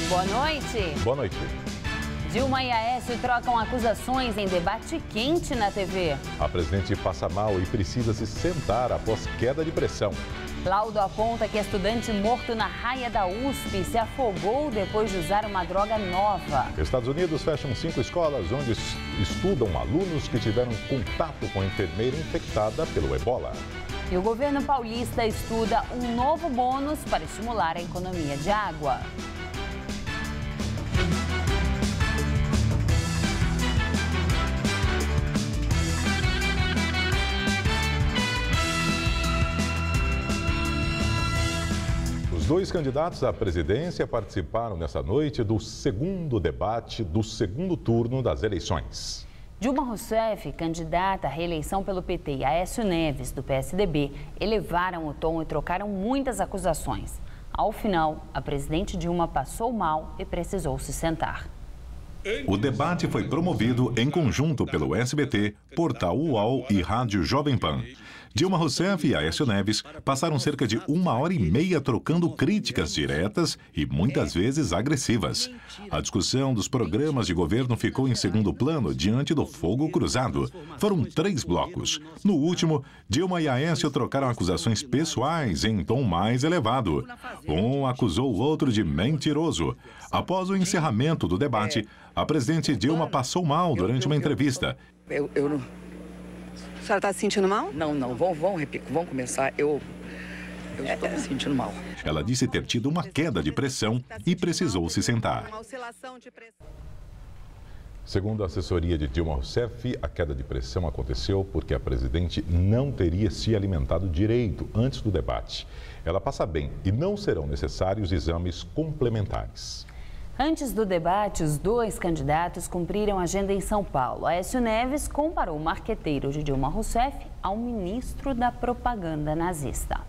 Boa noite. Boa noite. Dilma e Aécio trocam acusações em debate quente na TV. A presidente passa mal e precisa se sentar após queda de pressão. Laudo aponta que estudante morto na raia da USP se afogou depois de usar uma droga nova. Estados Unidos fecham 5 escolas onde estudam alunos que tiveram contato com a enfermeira infectada pelo ebola. E o governo paulista estuda um novo bônus para estimular a economia de água. Os dois candidatos à presidência participaram nessa noite do segundo debate do segundo turno das eleições. Dilma Rousseff, candidata à reeleição pelo PT, e Aécio Neves, do PSDB, elevaram o tom e trocaram muitas acusações. Ao final, a presidente Dilma passou mal e precisou se sentar. O debate foi promovido em conjunto pelo SBT, Portal UOL e Rádio Jovem Pan. Dilma Rousseff e Aécio Neves passaram cerca de 1h30 trocando críticas diretas e muitas vezes agressivas. A discussão dos programas de governo ficou em segundo plano diante do fogo cruzado. Foram 3 blocos. No último, Dilma e Aécio trocaram acusações pessoais em tom mais elevado. Um acusou o outro de mentiroso. Após o encerramento do debate, a presidente Dilma passou mal durante uma entrevista. Eu não... A senhora está se sentindo mal? Não. Vamos começar. Eu estou me sentindo mal. Ela disse ter tido uma queda de pressão e precisou se sentar. Segundo a assessoria de Dilma Rousseff, a queda de pressão aconteceu porque a presidente não teria se alimentado direito antes do debate. Ela passa bem e não serão necessários exames complementares. Antes do debate, os dois candidatos cumpriram agenda em São Paulo. Aécio Neves comparou o marqueteiro de Dilma Rousseff ao ministro da propaganda nazista.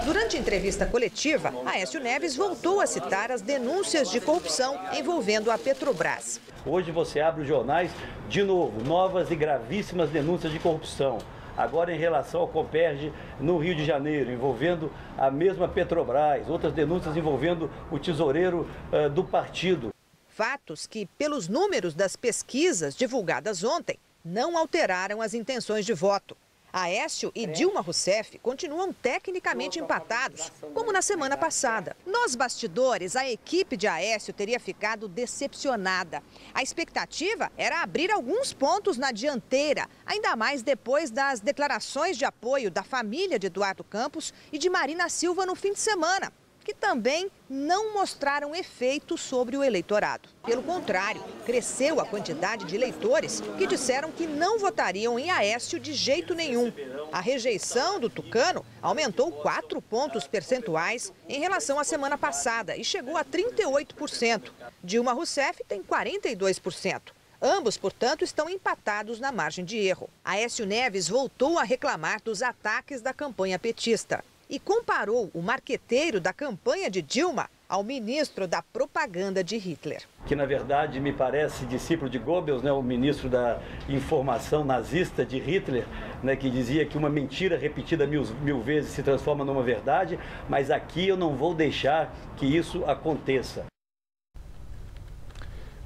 Durante a entrevista coletiva, Aécio Neves voltou a citar as denúncias de corrupção envolvendo a Petrobras. Hoje você abre os jornais, de novo, novas e gravíssimas denúncias de corrupção. Agora em relação ao Comperj no Rio de Janeiro, envolvendo a mesma Petrobras, outras denúncias envolvendo o tesoureiro do partido. Fatos que, pelos números das pesquisas divulgadas ontem, não alteraram as intenções de voto. Aécio e Dilma Rousseff continuam tecnicamente empatados, como na semana passada. Nos bastidores, a equipe de Aécio teria ficado decepcionada. A expectativa era abrir alguns pontos na dianteira, ainda mais depois das declarações de apoio da família de Eduardo Campos e de Marina Silva no fim de semana, que também não mostraram efeito sobre o eleitorado. Pelo contrário, cresceu a quantidade de eleitores que disseram que não votariam em Aécio de jeito nenhum. A rejeição do tucano aumentou 4 pontos percentuais em relação à semana passada e chegou a 38%. Dilma Rousseff tem 42%. Ambos, portanto, estão empatados na margem de erro. Aécio Neves voltou a reclamar dos ataques da campanha petista e comparou o marqueteiro da campanha de Dilma ao ministro da propaganda de Hitler. Que, na verdade, me parece discípulo de Goebbels, né, o ministro da informação nazista de Hitler, né, que dizia que uma mentira repetida mil vezes se transforma numa verdade, mas aqui eu não vou deixar que isso aconteça.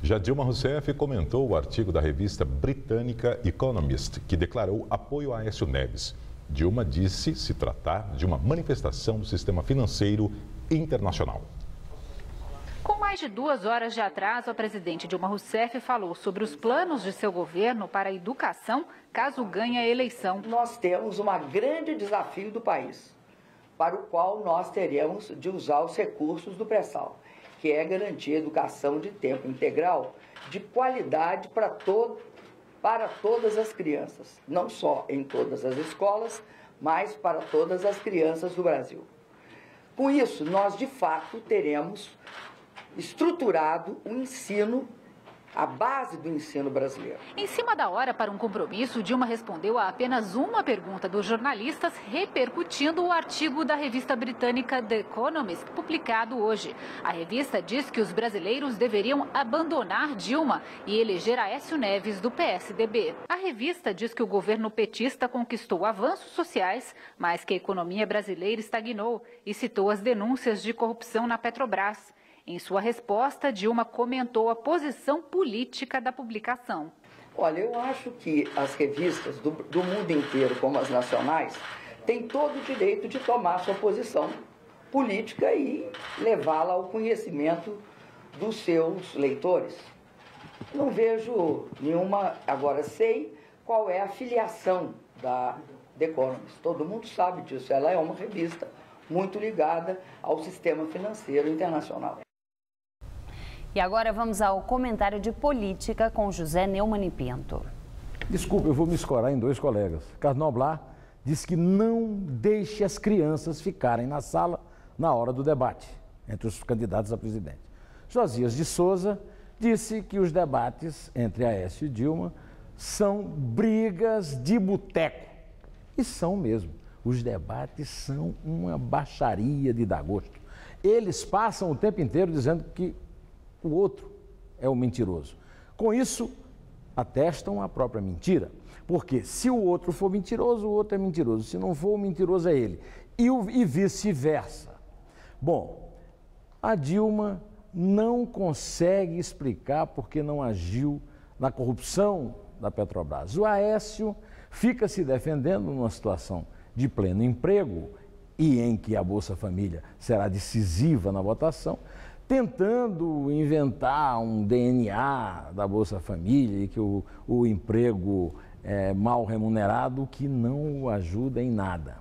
Já Dilma Rousseff comentou o artigo da revista britânica Economist, que declarou apoio a Aécio Neves. Dilma disse se tratar de uma manifestação do sistema financeiro internacional. Com mais de 2 horas de atraso, a presidente Dilma Rousseff falou sobre os planos de seu governo para a educação, caso ganhe a eleição. Nós temos um grande desafio do país, para o qual nós teremos de usar os recursos do pré-sal, que é garantir educação de tempo integral, de qualidade para todas as crianças, não só em todas as escolas, mas para todas as crianças do Brasil. Com isso, nós de fato teremos estruturado o ensino, a base do ensino brasileiro. Em cima da hora, para um compromisso, Dilma respondeu a apenas uma pergunta dos jornalistas, repercutindo o artigo da revista britânica The Economist, publicado hoje. A revista diz que os brasileiros deveriam abandonar Dilma e eleger Aécio Neves, do PSDB. A revista diz que o governo petista conquistou avanços sociais, mas que a economia brasileira estagnou e citou as denúncias de corrupção na Petrobras. Em sua resposta, Dilma comentou a posição política da publicação. Olha, eu acho que as revistas do mundo inteiro, como as nacionais, têm todo o direito de tomar sua posição política e levá-la ao conhecimento dos seus leitores. Não vejo nenhuma... Agora, sei qual é a filiação da The Economist. Todo mundo sabe disso. Ela é uma revista muito ligada ao sistema financeiro internacional. E agora vamos ao comentário de política com José Neumann e Pinto. Desculpa, eu vou me escorar em dois colegas. Carlos Noblar disse que não deixe as crianças ficarem na sala na hora do debate entre os candidatos a presidente. Josias de Souza disse que os debates entre Aécio e Dilma são brigas de boteco. E são mesmo. Os debates são uma baixaria de dar gosto. Eles passam o tempo inteiro dizendo que o outro é o mentiroso. Com isso, atestam a própria mentira. Porque se o outro for mentiroso, o outro é mentiroso. Se não for, o mentiroso é ele. E vice-versa. Bom, a Dilma não consegue explicar por que não agiu na corrupção da Petrobras. O Aécio fica se defendendo numa situação de pleno emprego e em que a Bolsa Família será decisiva na votação, tentando inventar um DNA da Bolsa Família e que o emprego é mal remunerado, que não o ajuda em nada.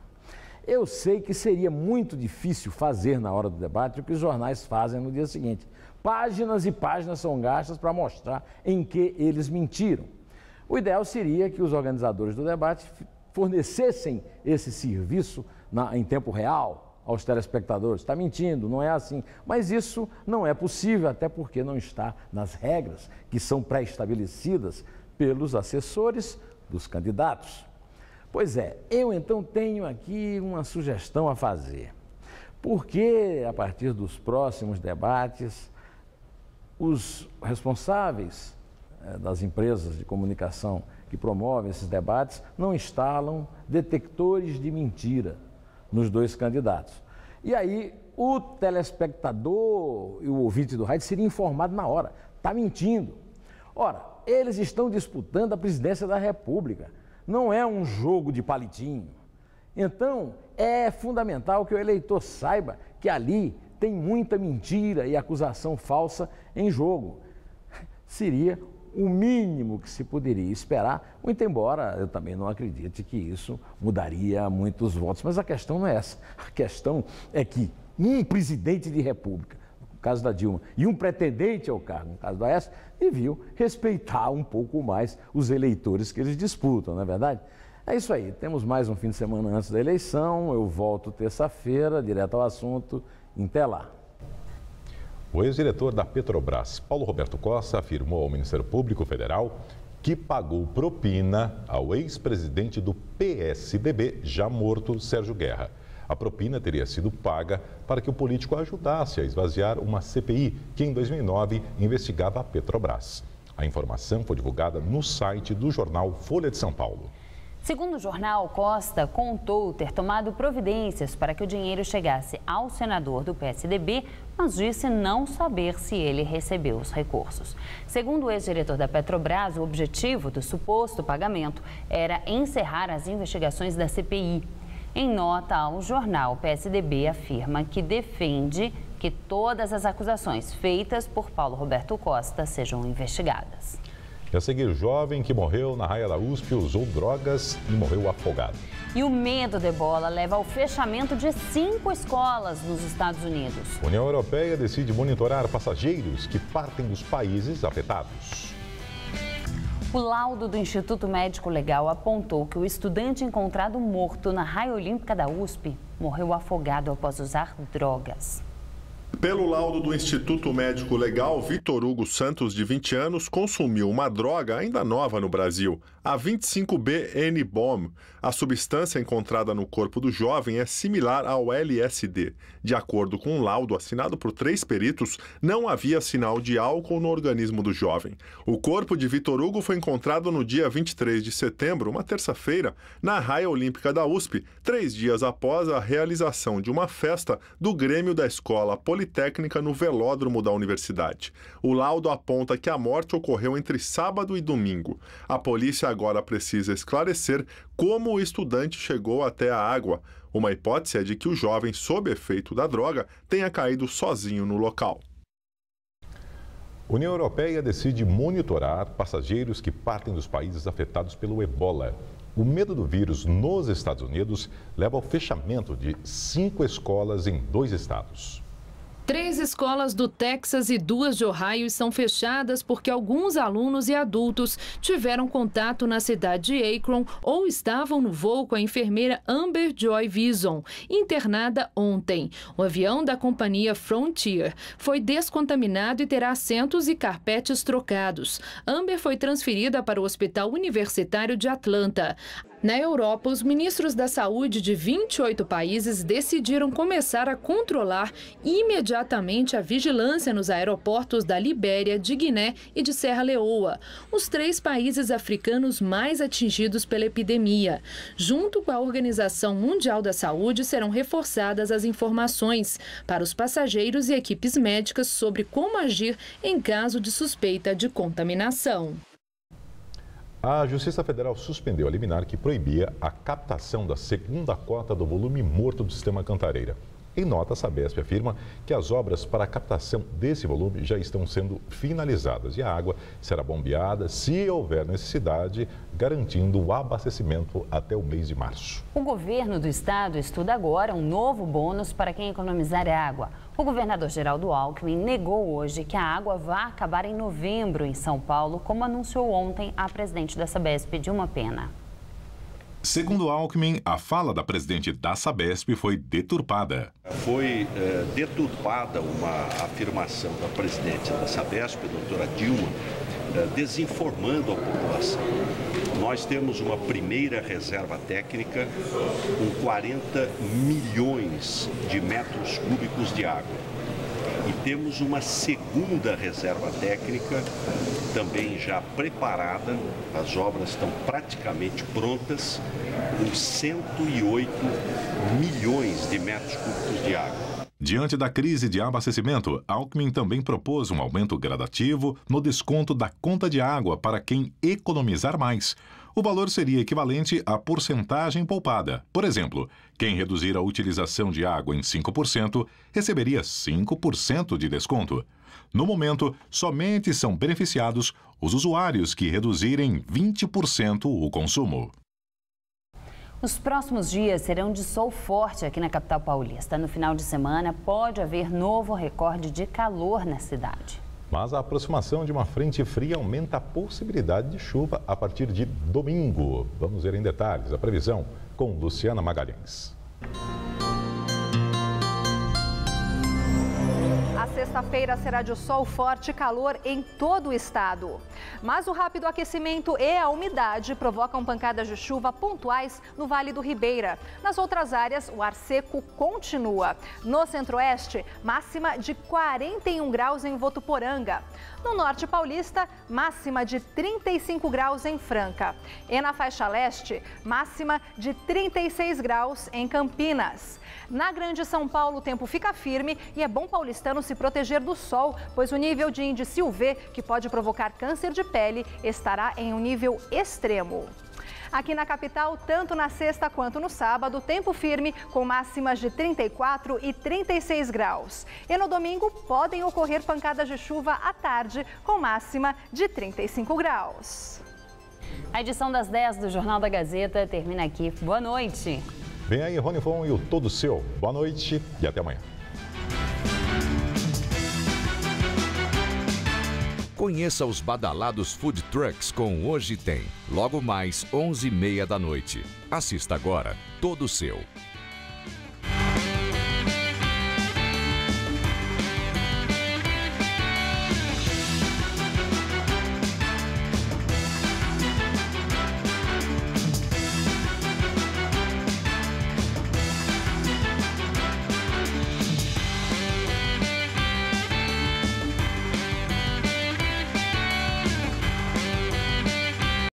Eu sei que seria muito difícil fazer na hora do debate o que os jornais fazem no dia seguinte. Páginas e páginas são gastas para mostrar em que eles mentiram. O ideal seria que os organizadores do debate fornecessem esse serviço em tempo real aos telespectadores. Está mentindo, não é assim. Mas isso não é possível, até porque não está nas regras que são pré-estabelecidas pelos assessores dos candidatos. Pois é, eu então tenho aqui uma sugestão a fazer. Porque, a partir dos próximos debates, os responsáveis das empresas de comunicação que promovem esses debates não instalam detectores de mentira nos dois candidatos. E aí o telespectador e o ouvinte do rádio seria informado na hora. Está mentindo. Ora, eles estão disputando a presidência da República. Não é um jogo de palitinho. Então, é fundamental que o eleitor saiba que ali tem muita mentira e acusação falsa em jogo. Seria o mínimo que se poderia esperar, muito embora eu também não acredite que isso mudaria muitos votos. Mas a questão não é essa. A questão é que um presidente de república, no caso da Dilma, e um pretendente ao cargo, no caso do Aécio, deviam respeitar um pouco mais os eleitores que eles disputam, não é verdade? É isso aí, temos mais um fim de semana antes da eleição, eu volto terça-feira, direto ao assunto, até lá. O ex-diretor da Petrobras, Paulo Roberto Costa, afirmou ao Ministério Público Federal que pagou propina ao ex-presidente do PSDB, já morto, Sérgio Guerra. A propina teria sido paga para que o político ajudasse a esvaziar uma CPI que, em 2009, investigava a Petrobras. A informação foi divulgada no site do jornal Folha de São Paulo. Segundo o jornal, Costa contou ter tomado providências para que o dinheiro chegasse ao senador do PSDB, mas disse não saber se ele recebeu os recursos. Segundo o ex-diretor da Petrobras, o objetivo do suposto pagamento era encerrar as investigações da CPI. Em nota ao jornal, o PSDB afirma que defende que todas as acusações feitas por Paulo Roberto Costa sejam investigadas. E a seguir, jovem que morreu na raia da USP usou drogas e morreu afogado. E o medo do ebola leva ao fechamento de 5 escolas nos Estados Unidos. A União Europeia decide monitorar passageiros que partem dos países afetados. O laudo do Instituto Médico Legal apontou que o estudante encontrado morto na raia olímpica da USP morreu afogado após usar drogas. Pelo laudo do Instituto Médico Legal, Vitor Hugo Santos, de 20 anos, consumiu uma droga ainda nova no Brasil, a 25B-N-Bom. A substância encontrada no corpo do jovem é similar ao LSD. De acordo com um laudo assinado por 3 peritos, não havia sinal de álcool no organismo do jovem. O corpo de Vitor Hugo foi encontrado no dia 23 de setembro, uma terça-feira, na raia olímpica da USP, 3 dias após a realização de uma festa do Grêmio da Escola Politécnica Politécnica no velódromo da universidade. O laudo aponta que a morte ocorreu entre sábado e domingo. A polícia agora precisa esclarecer como o estudante chegou até a água. Uma hipótese é de que o jovem, sob efeito da droga, tenha caído sozinho no local. A União Europeia decide monitorar passageiros que partem dos países afetados pelo Ebola. O medo do vírus nos Estados Unidos leva ao fechamento de 5 escolas em 2 estados. 3 escolas do Texas e 2 de Ohio são fechadas porque alguns alunos e adultos tiveram contato na cidade de Akron ou estavam no voo com a enfermeira Amber Joy Vison, internada ontem. O avião da companhia Frontier foi descontaminado e terá assentos e carpetes trocados. Amber foi transferida para o Hospital Universitário de Atlanta. Na Europa, os ministros da saúde de 28 países decidiram começar a controlar imediatamente a vigilância nos aeroportos da Libéria, de Guiné e de Serra Leoa, os 3 países africanos mais atingidos pela epidemia. Junto com a Organização Mundial da Saúde, serão reforçadas as informações para os passageiros e equipes médicas sobre como agir em caso de suspeita de contaminação. A Justiça Federal suspendeu a liminar que proibia a captação da segunda cota do volume morto do sistema Cantareira. Em nota, a Sabesp afirma que as obras para a captação desse volume já estão sendo finalizadas e a água será bombeada se houver necessidade, garantindo o abastecimento até o mês de março. O governo do estado estuda agora um novo bônus para quem economizar água. O governador Geraldo Alckmin negou hoje que a água vai acabar em novembro em São Paulo, como anunciou ontem a presidente da Sabesp, Dilma Pena. Segundo Alckmin, a fala da presidente da Sabesp foi deturpada. Foi deturpada uma afirmação da presidente da Sabesp, doutora Dilma, desinformando a população. Nós temos uma primeira reserva técnica com 40 milhões de metros cúbicos de água. E temos uma segunda reserva técnica, também já preparada, as obras estão praticamente prontas, com 108 milhões de metros cúbicos de água. Diante da crise de abastecimento, Alckmin também propôs um aumento gradativo no desconto da conta de água para quem economizar mais. O valor seria equivalente à porcentagem poupada. Por exemplo, quem reduzir a utilização de água em 5% receberia 5% de desconto. No momento, somente são beneficiados os usuários que reduzirem 20% o consumo. Os próximos dias serão de sol forte aqui na capital paulista. No final de semana, pode haver novo recorde de calor na cidade. Mas a aproximação de uma frente fria aumenta a possibilidade de chuva a partir de domingo. Vamos ver em detalhes a previsão com Luciana Magalhães. A sexta-feira será de sol forte e calor em todo o estado. Mas o rápido aquecimento e a umidade provocam pancadas de chuva pontuais no Vale do Ribeira. Nas outras áreas, o ar seco continua. No centro-oeste, máxima de 41 graus em Votuporanga. No norte paulista, máxima de 35 graus em Franca. E na faixa leste, máxima de 36 graus em Campinas. Na Grande São Paulo, o tempo fica firme e é bom paulistano se proteger do sol, pois o nível de índice UV, que pode provocar câncer de pele, estará em um nível extremo. Aqui na capital, tanto na sexta quanto no sábado, tempo firme com máximas de 34 e 36 graus. E no domingo podem ocorrer pancadas de chuva à tarde com máxima de 35 graus. A edição das 10 do Jornal da Gazeta termina aqui. Boa noite. Vem aí, Rony Fon e o Todo Seu. Boa noite e até amanhã. Conheça os badalados Food Trucks com Hoje Tem. Logo mais, 11h30 da noite. Assista agora, Todo Seu.